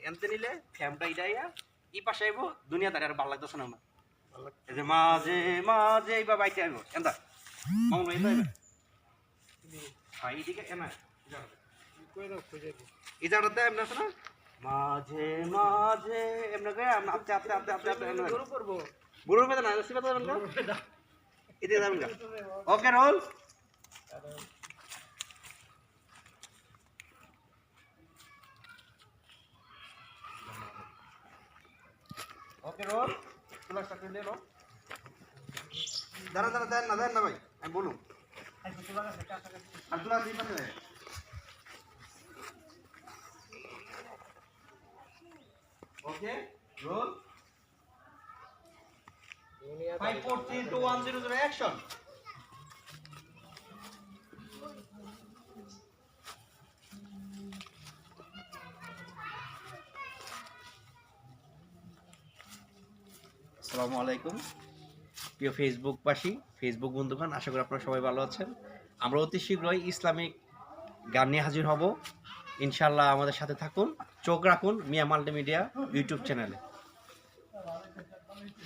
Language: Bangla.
এনতে নিলে ফ্যামটা ইডাইয়া ই পাশে আইব দুনিয়া তার আর ভালো লাগতেছে না আমার এই যে মাঝে মাঝে এইবার বাইতে আইব এন্দা মামুন ভাই এন্দা ভাই এদিকে এনা ইজারাতে এমন আছে না মাঝে মাঝে এমন করে আপনি আপনি আপনি আপনি আপনি গরু করব গরুর পেতে না সিবা দেবেন না এদিকে যাবেন না ওকে রোল ওকে রোল তুলা সাথে ले लो দাঁড়া দাঁড়া দেন না ভাই আমি বলুন আব্দুল্লাহ দি পারে ওকে রোল 5 4 3 2 1 0 0 অ্যাকশন আসসালামু আলাইকুম প্রিয় ফেসবুকবাসী ফেসবুক বন্ধুগণ আশা করি আপনারা সবাই ভালো আছেন আমরা অতি শীঘ্রই ইসলামিক গান নিয়ে হাজির হব ইনশাআল্লাহ আমাদের সাথে থাকুন চোখ রাখুন মিয়া মাল্টিমিডিয়া ইউটিউব চ্যানেলে